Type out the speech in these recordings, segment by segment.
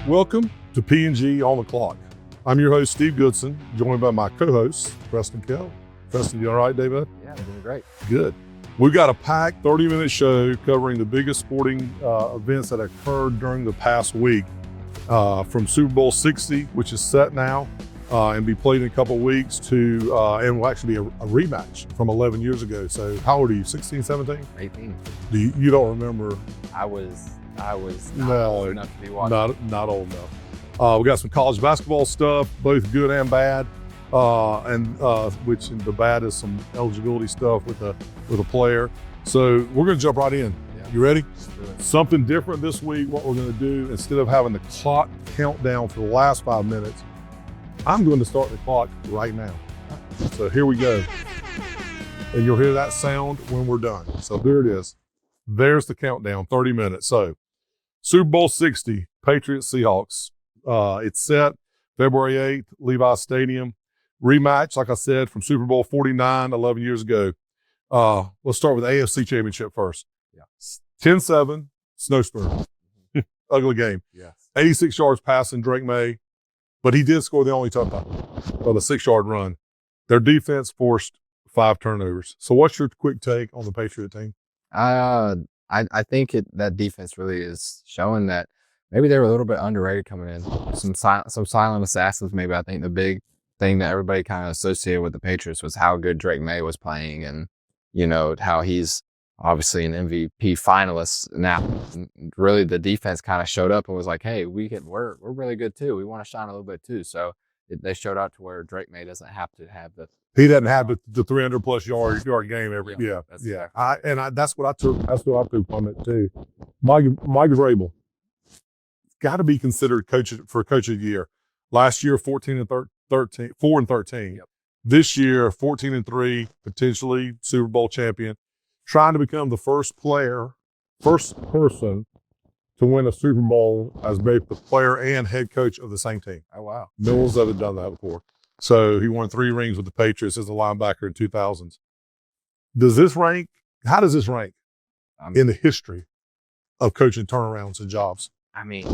Welcome to P&G On the Clock. I'm your host, Steve Goodson, joined by my co-host, Preston Kell. Preston, you all right, David? Yeah, I'm doing great. Good. We've got a packed 30-minute show covering the biggest sporting events that occurred during the past week, from Super Bowl 60, which is set now and be played in a couple weeks, to and will actually be a rematch from 11 years ago. So how old are you, 16, 17? 18. You don't remember? I was not old enough to be watching. Not old enough. We got some college basketball stuff, both good and bad, which the bad is some eligibility stuff with a player. So we're going to jump right in. Yeah. You ready? Sure. Something different this week. What we're going to do, instead of having the clock countdown for the last 5 minutes, I'm going to start the clock right now. So here we go. And you'll hear that sound when we're done. So there it is. There's the countdown, 30 minutes. So Super Bowl 60, Patriots, Seahawks. It's set February 8th, Levi Stadium. Rematch, like I said, from Super Bowl 49, 11 years ago. Let's start with the AFC Championship first. Yeah. 10-7, snowstorm. Ugly game. Yes. 86 yards passing, Drake May, but he did score the only touchdown on the 6-yard run. Their defense forced 5 turnovers. So what's your quick take on the Patriot team? I think that defense really is showing that maybe they were a little bit underrated coming in. Some silent assassins. Maybe I think the big thing that everybody kind of associated with the Patriots was how good Drake May was playing, and how he's obviously an MVP finalist now. Really, the defense kind of showed up and was like, "Hey, we're really good too. We want to shine a little bit too." So they showed out to where Drake May doesn't have to have the. He doesn't have the 300+ yard game every. That's yeah. Exactly. That's what I took. That's what I took from it too. Mike Vrabel got to be considered coach of the year. Last year, 4-13. Yep. This year, 14-3, potentially Super Bowl champion, trying to become the first person to win a Super Bowl as both the player and head coach of the same team. Oh wow! No one's ever done that before. So he won 3 rings with the Patriots as a linebacker in 2000s. How does this rank in the history of coaching turnarounds and jobs? I mean,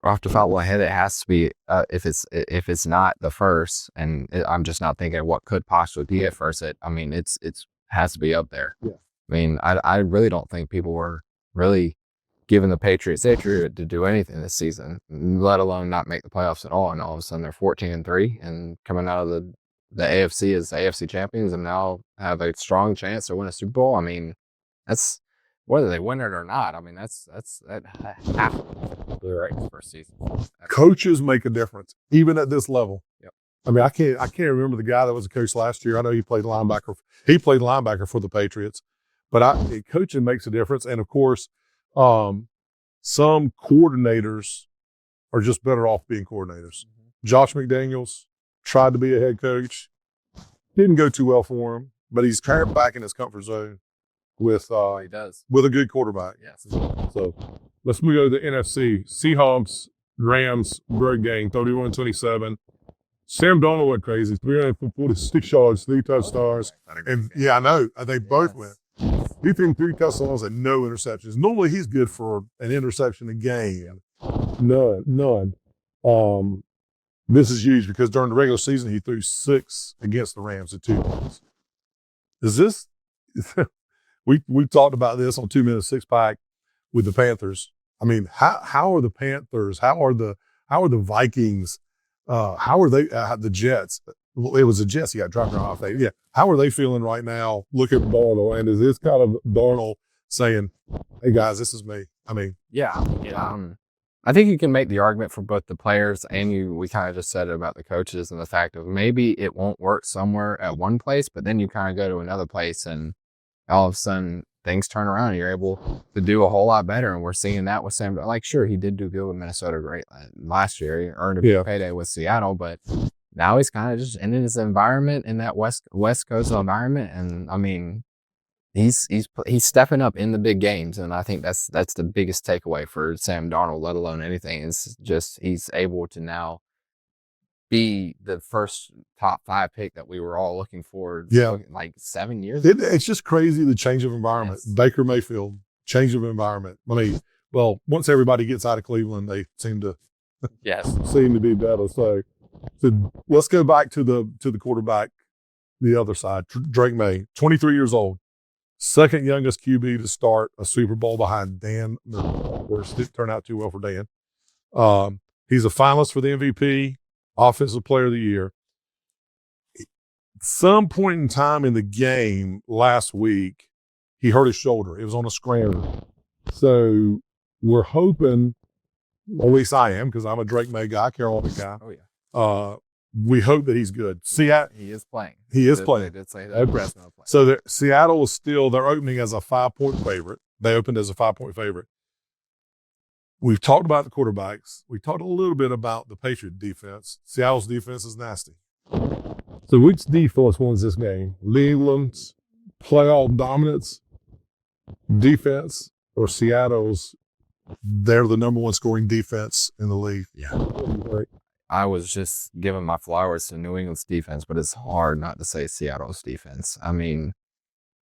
off the top of my head, it has to be if it's not the first, and I'm just not thinking what could possibly be at first. It has to be up there. Yeah. I mean, I really don't think people were really giving the Patriots to do anything this season, let alone not make the playoffs at all. And all of a sudden they're 14-3 and coming out of the AFC as AFC champions and now have a strong chance to win a Super Bowl. I mean, that's whether they win it or not. I mean, that half of the right first season. Coaches make a difference, even at this level. Yep. I mean, I can't remember the guy that was a coach last year. I know he played linebacker. He played linebacker for the Patriots, but coaching makes a difference. And of course, some coordinators are just better off being coordinators. Mm-hmm. Josh McDaniels tried to be a head coach. Didn't go too well for him, but he's kind of back in his comfort zone with he does. With a good quarterback. Yes. So let's move to the NFC. Seahawks, Rams, great game, 31-27. Sam Darnold went crazy, 346 yards, 3 touchdowns. And yeah, I know. They both went. He threw 3 touchdowns and no interceptions. Normally, he's good for an interception a game. None. This is huge because during the regular season, he threw 6 against the Rams at 2 points. Is this? we talked about this on 2 Minute Six Pack with the Panthers. I mean, how are the Panthers? How are the Vikings? How are they? The Jets? It was the Jets. He got dropped off. Yeah. How are they feeling right now? Look at Darnold, and is this kind of Darnold saying, "Hey guys, this is me"? I mean, yeah. I think you can make the argument for both the players and we kind of just said it about the coaches and the fact of maybe it won't work somewhere at one place, but then you kind of go to another place and all of a sudden things turn around and you're able to do a whole lot better. And we're seeing that with Sam. Like, sure, he did do good with Minnesota great last year. He earned a payday with Seattle, but now he's kind of just in his environment, in that West Coast environment. And I mean, he's stepping up in the big games. And I think that's the biggest takeaway for Sam Darnold, let alone anything. It's just he's able to now be the first top 5 pick that we were all looking for like 7 years ago. It's just crazy, the change of environment. Yes. Baker Mayfield, change of environment. I mean, Well, once everybody gets out of Cleveland, they seem to be better. So let's go back to the quarterback, the other side. Drake May, 23 years old, second youngest QB to start a Super Bowl behind Dan Marino. Of course, it didn't turn out too well for Dan. He's a finalist for the MVP, Offensive Player of the Year. Some point in time in the game last week, he hurt his shoulder. It was on a scramble. So we're hoping, at least I am, because I'm a Drake May guy, Carolina guy. Oh, yeah. We hope that he's good. Seattle, He is playing. He is playing. They did say that. So Seattle is still, they're opening as a 5-point favorite. They opened as a 5-point favorite. We've talked about the quarterbacks. We talked a little bit about the Patriot defense. Seattle's defense is nasty. So which defense wins this game? Cleveland's playoff dominance defense or Seattle's, they're the number one scoring defense in the league? Yeah. I was just giving my flowers to New England's defense, but it's hard not to say Seattle's defense. I mean,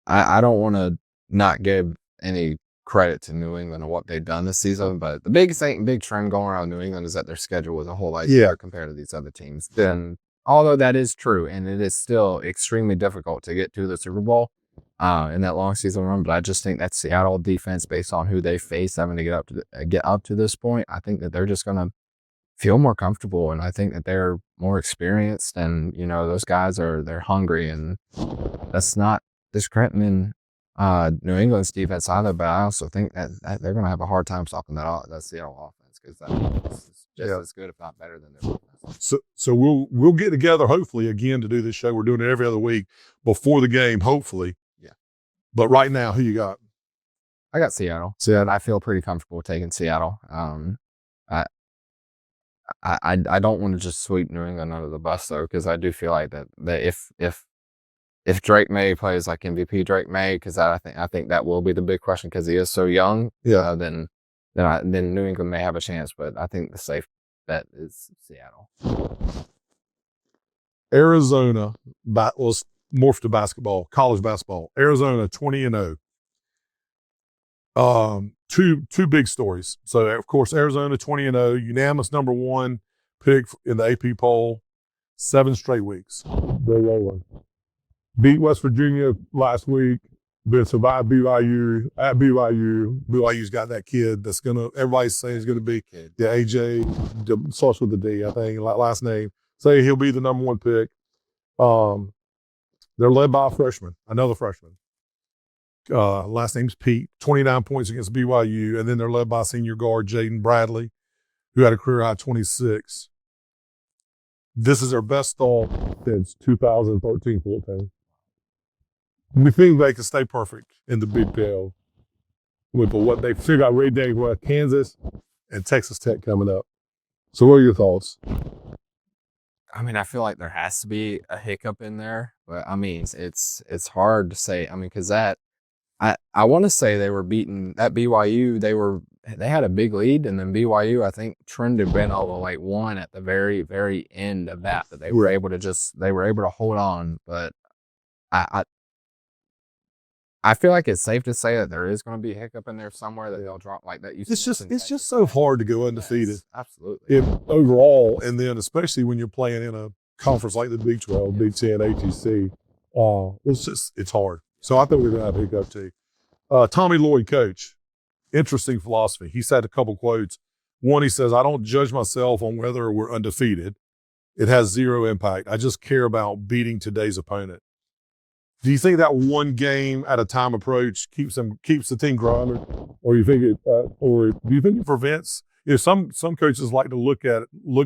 I don't want to not give any credit to New England and what they've done this season, but the big trend going around New England is that their schedule was a whole lot easier compared to these other teams. Then, although that is true, and it is still extremely difficult to get to the Super Bowl in that long season run, but I just think that Seattle defense, based on who they face having to get up to this point, I think that they're just going to feel more comfortable, and I think that they're more experienced, and those guys they're hungry, and that's not discrediting New England's defense either, but I also think that they're going to have a hard time stopping that Seattle offense, because that's just as good, if not better, than their offense. So we'll get together hopefully again to do this show. We're doing it every other week before the game, hopefully. Yeah. But right now, who you got? I got Seattle. I feel pretty comfortable taking Seattle. I don't want to just sweep New England under the bus though, because I do feel like that if Drake May plays like MVP Drake May, because I think that will be the big question, because he is so young. Yeah. Then New England may have a chance, but I think the safe bet is Seattle. Arizona, let's morph to basketball, college basketball. Arizona 20-0. Two big stories. So of course, Arizona 20-0, unanimous number one pick in the AP poll, 7 straight weeks. They're rolling. Beat West Virginia last week. Then survived BYU at BYU. BYU's got that kid that's everybody's saying is gonna be AJ, starts with the D, I think, last name. Say he'll be the number one pick. They're led by a freshman, another freshman. Last name's Pete, 29 points against BYU, and then they're led by senior guard Jaden Bradley, who had a career high 26. This is their best start since 2013-14. We think they can stay perfect in the Big 12 with what they figured out right there with Kansas and Texas Tech coming up. So what are your thoughts? I mean, I feel like there has to be a hiccup in there, but I mean, it's hard to say. I mean, because I want to say they were beaten at BYU. They had a big lead, and then BYU, I think, trended been over like one at the very, very end of that they were able to hold on. But I feel like it's safe to say that there is going to be a hiccup in there somewhere that they'll drop like that. It's just so hard to go undefeated. Yes, absolutely. Overall, and then especially when you're playing in a conference like the Big 12, Big 10, ATC, it's hard. So I think we're going to have a hiccup too. Tommy Lloyd, coach, interesting philosophy. He said a couple quotes. One, he says, "I don't judge myself on whether we're undefeated. It has zero impact. I just care about beating today's opponent." Do you think that one game at a time approach keeps the team grounded, or do you think it prevents? Some coaches like to look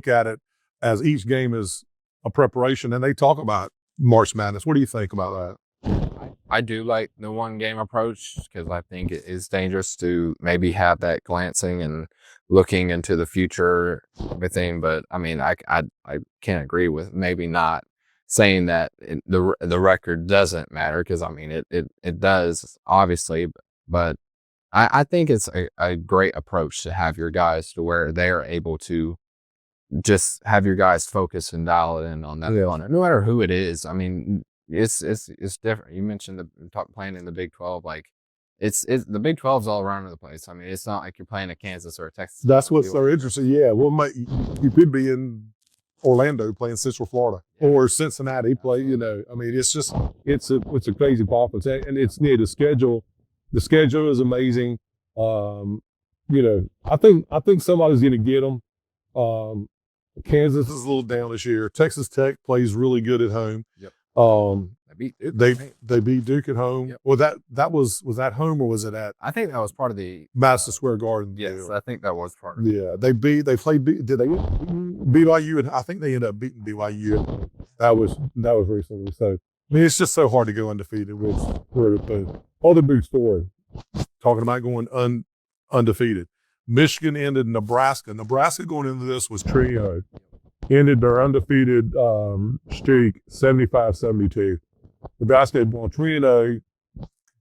at it as each game is a preparation, and they talk about March Madness. What do you think about that? I do like the one game approach, because I think it is dangerous to maybe have that glancing and looking into the future everything. But I mean, I can't agree with maybe not saying that the record doesn't matter, because I mean it does, obviously, but I think it's a great approach to have your guys to where they're able to just have your guys focus and dial it in on that opponent, no matter who it is. I mean, it's different. You mentioned playing in the Big 12, like it's the Big 12's all around the place. I mean, it's not like you're playing a Kansas or a Texas. That's what's so interesting. Yeah, well, you could be in Orlando playing Central Florida or Cincinnati play. You know, I mean, it's just it's a crazy conference, and it's near the schedule. The schedule is amazing. You know, I think somebody's going to get them. Kansas is a little down this year. Texas Tech plays really good at home. Yep. They beat Duke at home. Yep. Well, that was that home or was it at? I think that was part of the Madison Square Garden. Yes, I think that was part of it. Yeah, they played. Did they BYU? And I think they ended up beating BYU. That was recently. So I mean, it's just so hard to go undefeated with the other big story. Talking about going undefeated. Michigan ended Nebraska. Nebraska going into this was trio. Ended their undefeated streak 75-72. Nebraska had won 3-0.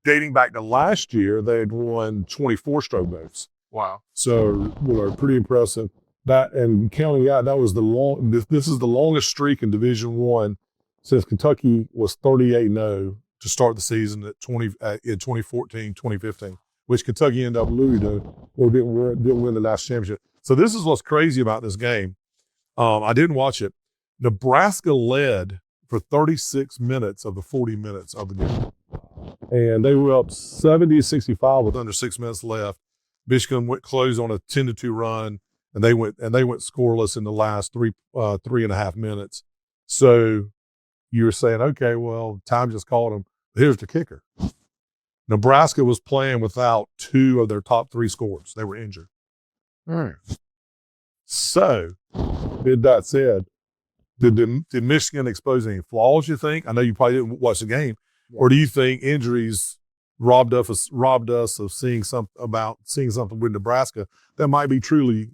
Dating back to last year, they had won 24 straight votes. Wow. So, pretty impressive. That and counting out, that was this is the longest streak in Division I since Kentucky was 38-0 to start the season in 2014, 2015, which Kentucky ended up losing or didn't win the national championship. So this is what's crazy about this game. I didn't watch it. Nebraska led for 36 minutes of the 40 minutes of the game. And they were up 70-65 with under 6 minutes left. Michigan closed on a 10-2 run, and they went scoreless in the last 3.5 minutes. So you were saying, okay, well, time just called them. Here's the kicker. Nebraska was playing without 2 of their top 3 scorers. They were injured. So, with that said, did Michigan expose any flaws, you think? I know you probably didn't watch the game. Yeah. Or do you think injuries robbed us of seeing something with Nebraska that might be truly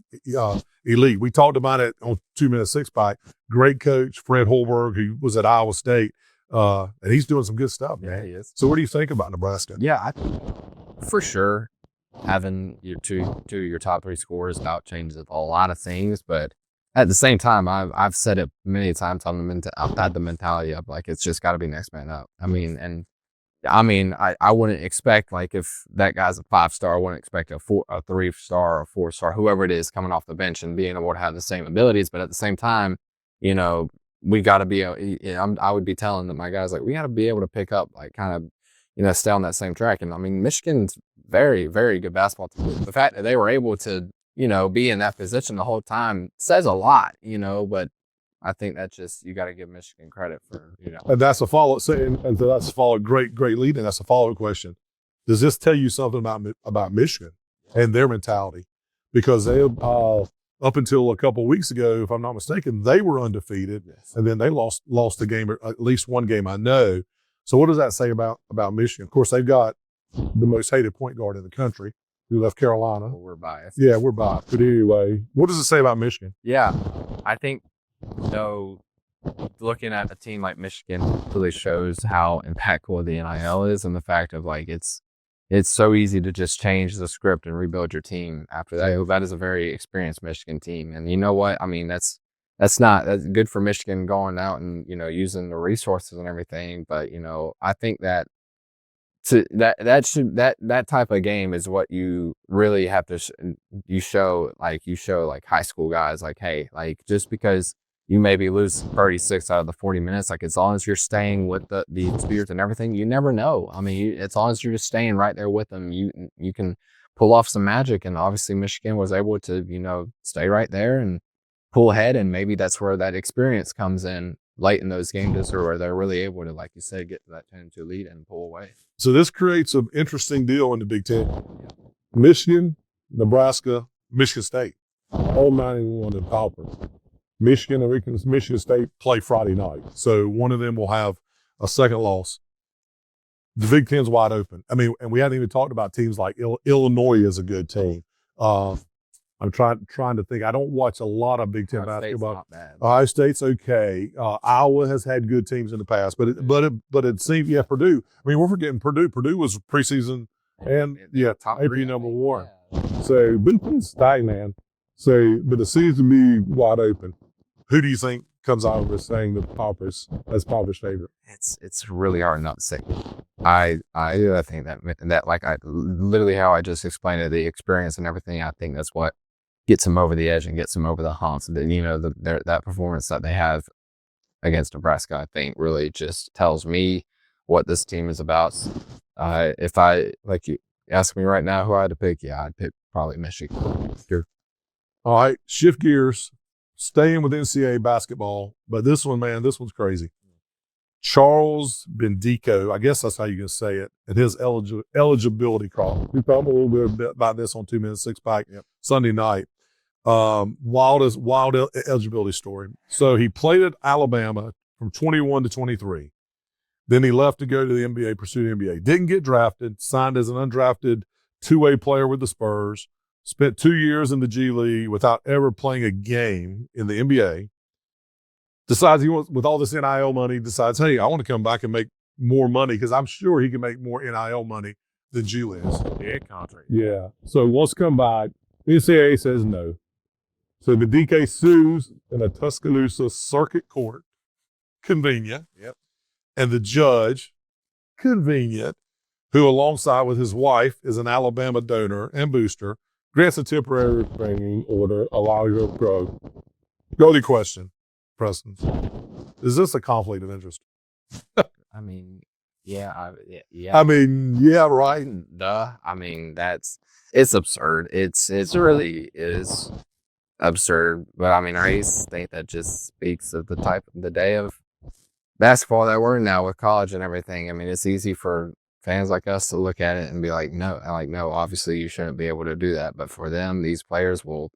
elite? We talked about it on 2 Minute Six Pack. Great coach, Fred Holberg, who was at Iowa State. And he's doing some good stuff, man. Yeah, he is. So what do you think about Nebraska? Yeah, for sure, having your two of your top 3 scorers out changes a lot of things. But at the same time, I've said it many times I've had the mentality of like, it's just got to be next man up. I wouldn't expect, like, if that guy's a 5-star, I wouldn't expect a 3-star or 4-star, whoever it is, coming off the bench and being able to have the same abilities. But at the same time, you know, we got to be, I would be telling my guys, like, we got to be able to pick up, like, kind of, you know, stay on that same track. And I mean, Michigan's very, very good basketball team. The fact that they were able to, you know, be in that position the whole time says a lot, you know, but I think that's just, you got to give Michigan credit for, you know. And that's a follow-up, and so that's a follow-up, great lead, and that's a follow-up question. Does this tell you something about Michigan and their mentality? Because they, up until a couple of weeks ago, if I'm not mistaken, they were undefeated, yes. And then they lost a game, or at least one game, I know. So what does that say about Michigan? Of course, they've got the most hated point guard in the country who left Carolina. Well, we're biased. Yeah, we're biased. But anyway, what does it say about Michigan? Yeah, I think, so looking at a team like Michigan really shows how impactful the NIL is, and the fact of, like, it's so easy to just change the script and rebuild your team after that. That is a very experienced Michigan team. And you know what? I mean, that's good for Michigan going out and, you know, using the resources and everything. But, you know, I think that that type of game is what you really have to show high school guys, like, hey, like, just because you maybe lose 36 out of the 40 minutes, like, as long as you're staying with the Spears and everything, you never know. I mean, as long as you're just staying right there with them, you can pull off some magic. And obviously Michigan was able to, you know, stay right there and pull ahead. And maybe that's where that experience comes in late in those games, or where they're really able to, like you said, get to that 10-2 lead and pull away. So this creates an interesting deal in the Big Ten. Michigan, Nebraska, Michigan State, all 91 in Pauper. Michigan and Michigan State play Friday night. So one of them will have a second loss. The Big Ten's wide open. I mean, and we hadn't even talked about teams like Illinois is a good team. I'm trying to think. I don't watch a lot of Big Ten basketball. Not bad. Ohio State's okay. Iowa has had good teams in the past, but it seems, yeah, Purdue. I mean, we're forgetting Purdue. Purdue was preseason and top AP number 1. Yeah. So Big Ten's tight, man. So, but it seems to be wide open. Who do you think comes out with saying the Pauper's favorite. It's really hard not to say. I think that like I literally how I just explained it, the experience and everything. I think that's what gets them over the edge and gets them over the humps. And that performance that they have against Nebraska, I think, really just tells me what this team is about. If I like you ask me right now who I had to pick, I'd pick probably Michigan. Sure. All right, shift gears. Staying with NCAA basketball, but this one's crazy. Charles Bendico, I guess that's how you can say it, and his eligibility call. We talked a little bit about this on 2 Minutes Six Pack Sunday night. Wild eligibility story. So he played at Alabama from 21 to 23. Then he left to go to the NBA, pursue the NBA. Didn't get drafted, signed as an undrafted two-way player with the Spurs, spent 2 years in the G League without ever playing a game in the NBA. Decides he wants, with all this NIL money, decides, hey, I want to come back and make more money because I'm sure he can make more NIL money than Julius. Yeah, contract. Yeah. So he wants to come back. NCAA says no. So the DK sues in a Tuscaloosa circuit court. Convenient. Yep. And the judge, convenient, who alongside with his wife is an Alabama donor and booster, grants a temporary restraining order, allowing her to grow. Go to question, Preston. Is this a conflict of interest? I mean, yeah. I mean, yeah, right. Duh. I mean, it's absurd. It really is absurd. But I mean, I think that just speaks of the day of basketball that we're in now with college and everything. I mean, it's easy for fans like us to look at it and be like, no, obviously you shouldn't be able to do that. But for them, these players will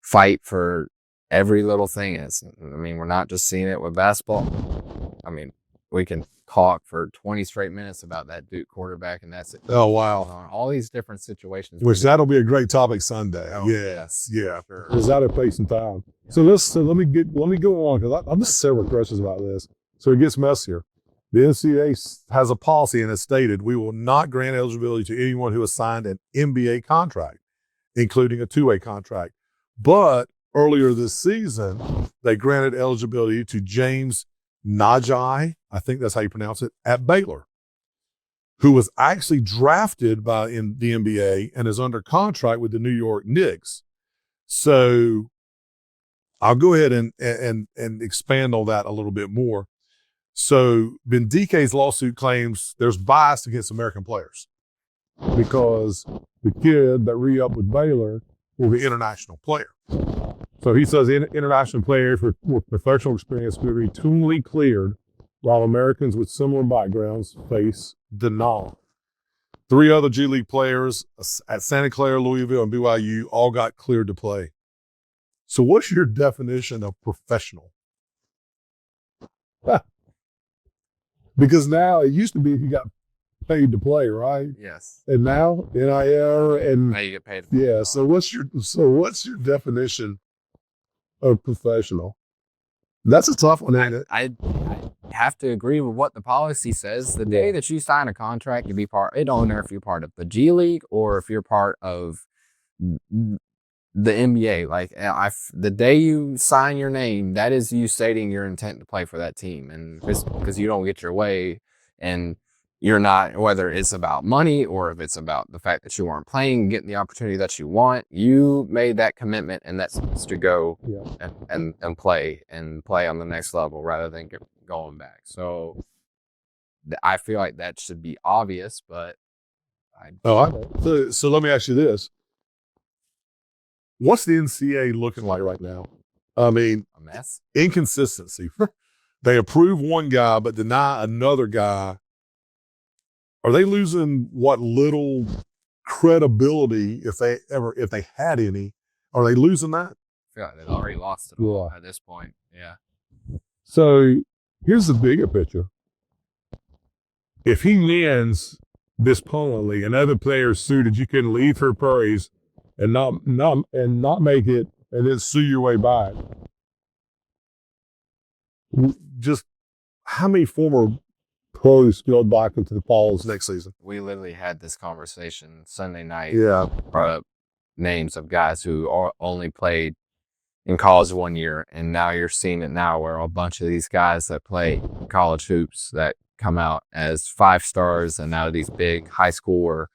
fight for every little thing. We're not just seeing it with basketball. I mean, we can talk for 20 straight minutes about that Duke quarterback, and that's it. Oh, wow. All these different situations. Which that'll be a great topic Sunday. Oh, yes. Yeah. Sure. Is that a place and time? So let me go on because I'm just several questions about this. So it gets messier. The NCAA has a policy and has stated we will not grant eligibility to anyone who has signed an NBA contract, including a two-way contract. But earlier this season, they granted eligibility to James Najai, I think that's how you pronounce it, at Baylor, who was actually drafted by the NBA and is under contract with the New York Knicks. So I'll go ahead and expand on that a little bit more. So Bendike's lawsuit claims there's bias against American players because the kid that re-upped with Baylor will be an international player. So he says international players with professional experience will be routinely cleared while Americans with similar backgrounds face denial. 3 other G League players at Santa Clara, Louisville, and BYU all got cleared to play. So what's your definition of professional? Because now it used to be if you got paid to play, right? Yes. And now NIL and now you get paid. Yeah. So what's your definition of professional? That's a tough one, ain't it? I have to agree with what the policy says. The day that you sign a contract to be part, it don't matter if you're part of the G League or if you're part of the NBA. Like the day you sign your name, that is you stating your intent to play for that team. And because you don't get your way, and you're not, whether it's about money or if it's about the fact that you weren't playing, getting the opportunity that you want, you made that commitment, and that's supposed to go and play on the next level rather than going back. So I feel like that should be obvious, but so let me ask you this. What's the NCAA looking like right now? I mean, a mess. Inconsistency. They approve one guy but deny another guy. Are they losing what little credibility, if they had any? Are they losing that? I feel like they've already lost it all at this point. Yeah. So here's the bigger picture. If he wins this penalty and other players sue that you can leave for praise and not make it, and then sue your way back. Just how many former pros go back into the falls next season? We literally had this conversation Sunday night. Yeah. Brought up names of guys who only played in college 1 year, and now you're seeing it now where a bunch of these guys that play college hoops that come out as 5 stars and out of these big high school or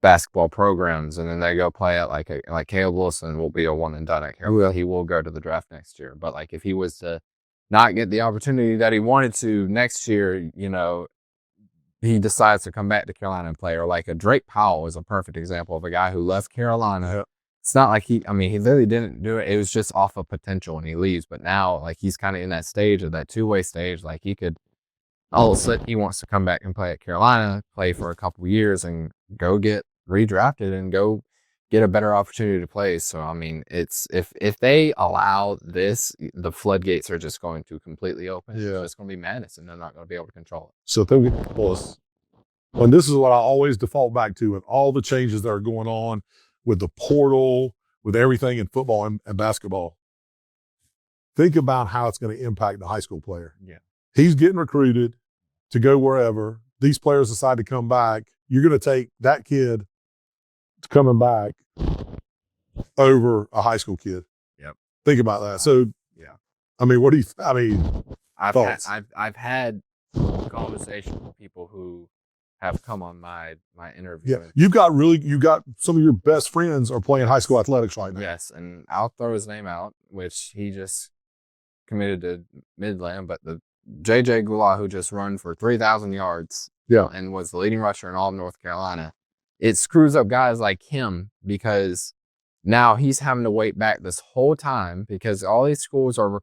basketball programs, and then they go play at like Caleb Wilson will be a one and done at Caleb. Well, he will go to the draft next year, but like if he was to not get the opportunity that he wanted to next year, you know, he decides to come back to Carolina and play. Or like a Drake Powell is a perfect example of a guy who left Carolina. Yep. It's not like he literally didn't do it. It was just off of potential and he leaves. But now like he's kind of in that stage of that two-way stage. Like he could all of a sudden he wants to come back and play at Carolina, play for a couple of years and go get redrafted and go get a better opportunity to play. So, I mean, it's if they allow this, the floodgates are just going to completely open. Yeah. It's going to be madness and they're not going to be able to control it. So think plus, and this is what I always default back to with all the changes that are going on with the portal, with everything in football and basketball. Think about how it's going to impact the high school player. Yeah. He's getting recruited to go wherever. These players decide to come back. You're going to take that kid coming back over a high school kid. Yep. Think about that. So, yeah. I mean, what do you, I mean, thoughts? I've had conversations with people who have come on my interview. Yeah. You got some of your best friends are playing high school athletics right now. Yes. And I'll throw his name out, which he just committed to Midland, but the JJ Gula, who just run for 3,000 yards and was the leading rusher in all of North Carolina, it screws up guys like him because now he's having to wait back this whole time because all these schools are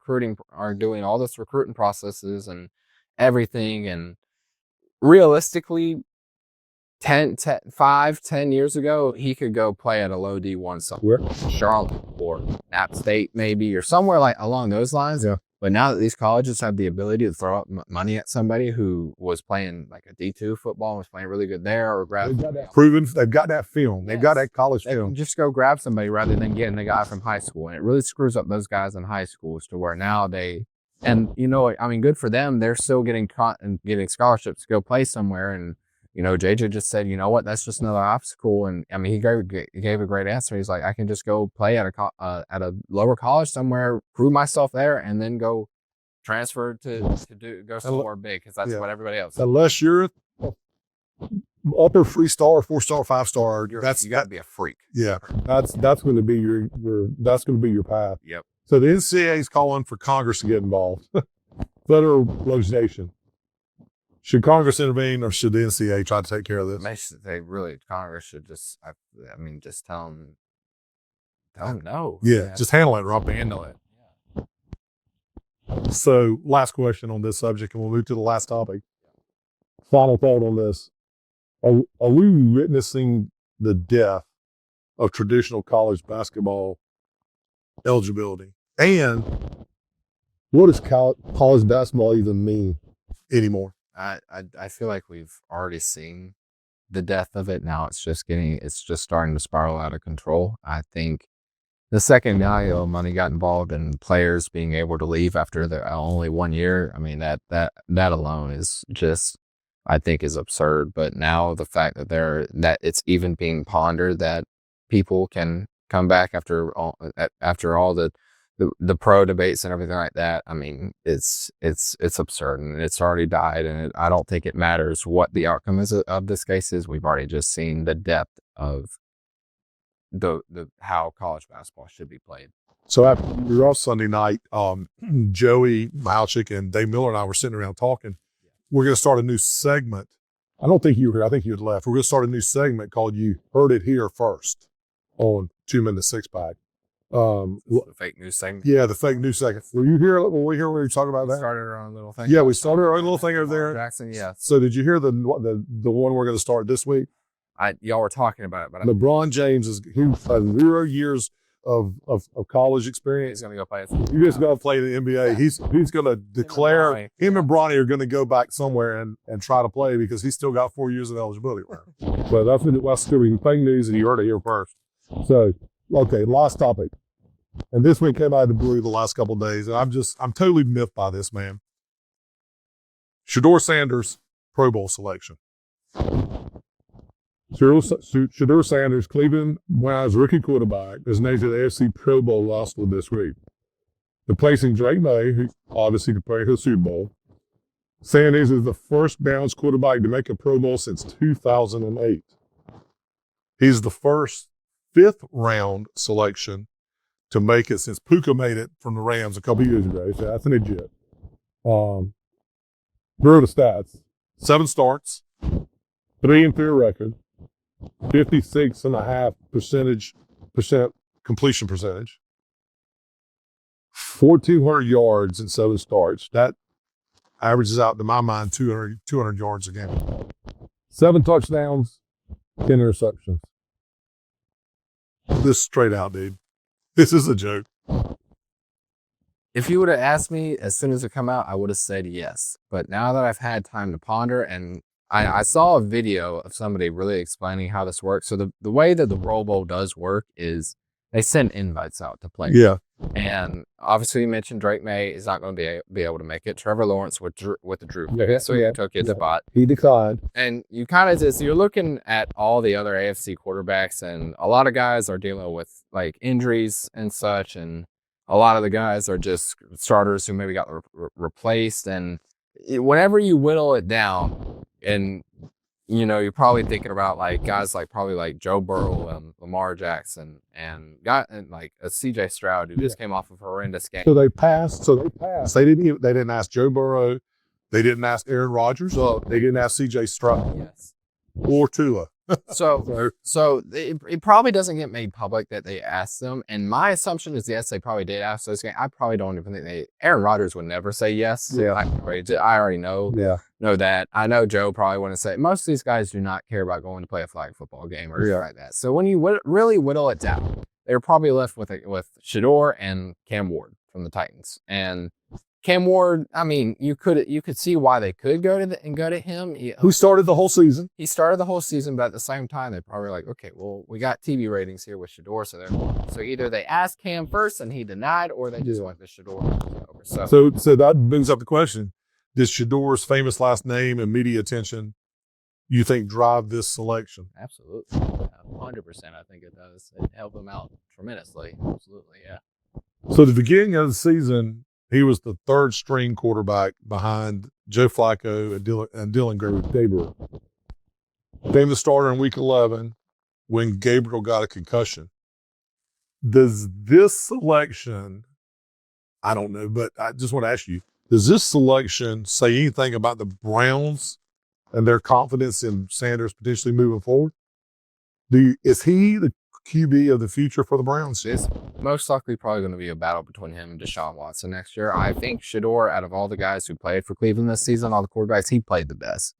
doing all this recruiting processes and everything. And realistically, 10 years ago, he could go play at a low D1 somewhere, Charlotte or App State maybe, or somewhere like along those lines. Yeah. But now that these colleges have the ability to throw up money at somebody who was playing like a D2 football, was playing really good there, or grab they've got that film. They've got that college film. Just go grab somebody rather than getting the guy from high school. And it really screws up those guys in high schools to where now and you know, I mean, good for them. They're still getting scholarships to go play somewhere. And, you know, JJ just said, you know what, that's just another obstacle. And I mean, he gave a great answer. He's like, I can just go play at a lower college somewhere, prove myself there, and then go transfer to go somewhere big because that's what everybody else. Unless you're upper 3-star, 4-star, 5-star, you got to be a freak. Yeah, that's going to be your path. Yep. So the NCAA is calling for Congress to get involved. Federal legislation. Should Congress intervene or should the NCAA try to take care of this? Congress should just tell them no. Yeah, just handle it, Rob. Handle it. Yeah. So last question on this subject, and we'll move to the last topic. Final thought on this. Are we witnessing the death of traditional college basketball eligibility? And what does college basketball even mean anymore? I feel like we've already seen the death of it. Now it's just starting to spiral out of control. I think the second NIL money got involved and players being able to leave after their only 1 year, I mean, that alone is just, I think, is absurd. But now the fact that it's even being pondered that people can come back after all the pro debates and everything like that. I mean, it's absurd and it's already died. And I don't think it matters what the outcome of this case is. We've already just seen the depth of the how college basketball should be played. So after we were off Sunday night, Joey Malchik and Dave Miller and I were sitting around talking. We're going to start a new segment. I don't think you were here. I think you had left. We're going to start a new segment called "You Heard It Here First" on 2 Minute Six Pack. The fake news segment. Yeah, the fake news segment. Were you here? Were we here when we were talking about that? Started our own little thing. Yeah, we started our own little thing over there. Jackson, yeah. So did you hear the one we're going to start this week? Y'all were talking about it, but LeBron James has 0 years of college experience. He's going to go play. He's just going to play in the NBA. Yeah. He's going to declare him and Bronny are going to go back somewhere and try to play because he's still got 4 years of eligibility. But that's still fake news, and you heard it here first. So, okay, last topic. And this one came out of the blue the last couple of days, and I'm totally miffed by this, man. Shadeur Sanders, Pro Bowl selection. Shadeur Sanders, Cleveland Browns rookie quarterback, is named to the AFC Pro Bowl roster this week. replacing Drake May, who obviously could play the Super Bowl. Sanders is the first Browns quarterback to make a Pro Bowl since 2008. He's the first fifth-round selection to make it since Puka made it from the Rams a couple years ago. So that's legit. Here are the stats. 7 starts, 3-3 record, 56.5% completion percentage, 1,400 yards in 7 starts. That averages out, to my mind, 200 yards a game. 7 touchdowns, 10 interceptions. This straight out, dude. This is a joke. If you would have asked me as soon as it come out, I would have said yes. But now that I've had time to ponder, and I saw a video of somebody really explaining how this works. So the way that the Pro Bowl does work is they send invites out to players. Yeah. And obviously you mentioned Drake May is not going to be able to make it. Trevor Lawrence with the Drew. Yeah. So he took his spot. He declined. And you kind of just, you're looking at all the other AFC quarterbacks, and a lot of guys are dealing with like injuries and such, and a lot of the guys are just starters who maybe got replaced. And whenever you whittle it down, and you know, you're probably thinking about like guys like probably like Joe Burrow and Lamar Jackson and like a CJ Stroud who just came off of a horrendous game. So they passed. They didn't ask Joe Burrow. They didn't ask Aaron Rodgers. They didn't ask CJ Stroud. Yes. Or Tua. So it probably doesn't get made public that they asked them. And my assumption is yes, they probably did ask those guys. I probably don't even think Aaron Rodgers would never say yes. Yeah. I already know. Yeah. Know that. I know Joe probably wouldn't say. Most of these guys do not care about going to play a flag football game or anything like that. So when you really whittle it down, they were probably left with Shadeur and Cam Ward from the Titans. And Cam Ward, I mean, you could see why they could go to him. Who started the whole season? He started the whole season, but at the same time, they're probably like, okay, well, we got TV ratings here with Shadeur, so either they asked Cam first and he denied, or they just went to Shadeur over. So that brings up the question: does Shadeur's famous last name and media attention, you think, drive this selection? Absolutely, 100%. I think it does. It helped him out tremendously. Absolutely, yeah. So at the beginning of the season, he was the 3rd string quarterback behind Joe Flacco and Dylan Gabriel. Became the starter in week 11 when Gabriel got a concussion. Does this selection, I don't know, but I just want to ask you, does this selection say anything about the Browns and their confidence in Sanders potentially moving forward? Is he the QB of the future for the Browns? It's most likely probably going to be a battle between him and Deshaun Watson next year. I think Shadeur, out of all the guys who played for Cleveland this season, all the quarterbacks, he played the best.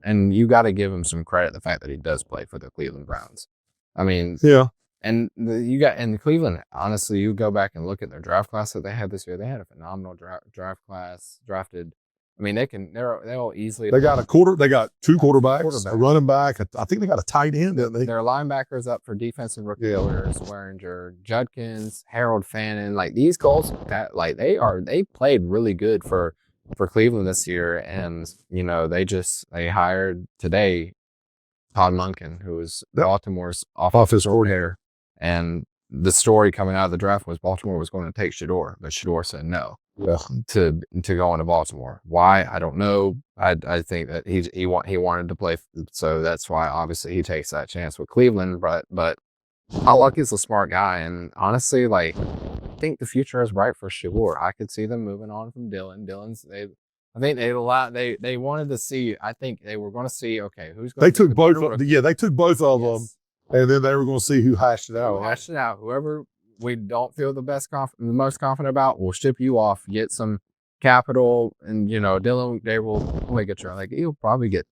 And you got to give him some credit, the fact that he does play for the Cleveland Browns. I mean, yeah. And you got in Cleveland, honestly, you go back and look at their draft class that they had this year. They had a phenomenal draft class. Drafted. I mean, they'll easily. They got 2 quarterbacks, a running back. I think they got a tight end, didn't they? Their linebackers up for defensive rookie orders: Swearinger, Judkins, Harold Fannin. Like these goals, they played really good for Cleveland this year. And you know, they hired today Todd Monken, who was Baltimore's offensive coordinator. And the story coming out of the draft was Baltimore was going to take Shadeur, but Shadeur said no. Yeah. To go into Baltimore. Why? I don't know. I think that he wanted to play, so that's why obviously he takes that chance with Cleveland. But Luck is a smart guy, and honestly, like I think the future is bright for Shadeur. I could see them moving on from Dylan. I think they wanted to see. I think they were going to see. Okay, who's going? They took both of them, and then they were going to see who hashed it out. Whoever we don't feel the most confident about, we'll ship you off, get some capital, and you know, Dylan, they will get you. Like he'll probably get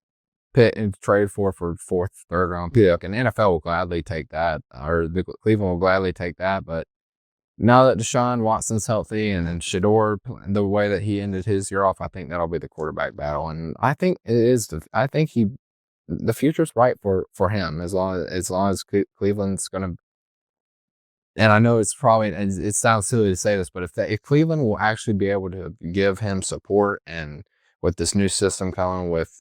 Pitt and trade for 4th, 3rd round pick, and NFL will gladly take that, or Cleveland will gladly take that. But now that Deshaun Watson's healthy, and then Shadeur, the way that he ended his year off, I think that'll be the quarterback battle, and I think it is. I think the future's bright for him as long as Cleveland's going to. And I know it sounds silly to say this, but if Cleveland will actually be able to give him support, and with this new system coming with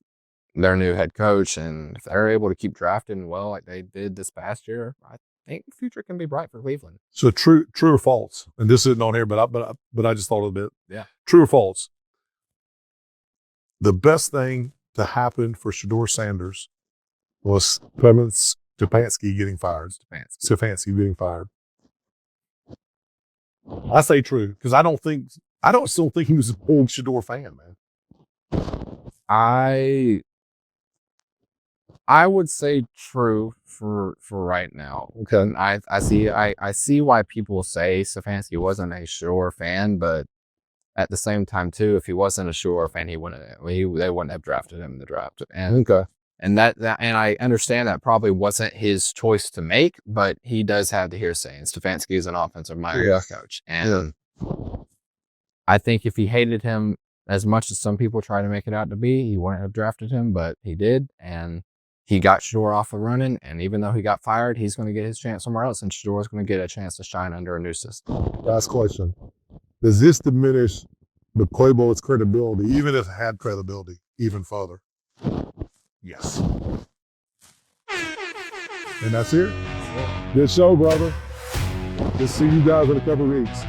their new head coach, and if they're able to keep drafting well like they did this past year, think the future can be bright for Cleveland. So true or false? And this isn't on here, but I just thought a bit. Yeah. True or false? The best thing to happen for Shadeur Sanders was Stefanski getting fired. Stefanski getting fired. I say true because I still think he was a big Shadeur fan, man. I would say true for right now. Okay. I see why people say Stefanski wasn't a Shadeur fan, but at the same time too, if he wasn't a Shadeur fan, they wouldn't have drafted him in the draft. And Okay. and I understand that probably wasn't his choice to make, but he does have the hearsay. And Stefanski is an offensive minded coach, and I think if he hated him as much as some people try to make it out to be, he wouldn't have drafted him, but he did, and he got Shadeur off of running. And even though he got fired, he's going to get his chance somewhere else, and Shadeur is going to get a chance to shine under a new system. Last question. Does this diminish the Quavo's credibility, even if it had credibility, even further? Yes. And that's it. Good show, brother. Good to see you guys in a couple of weeks.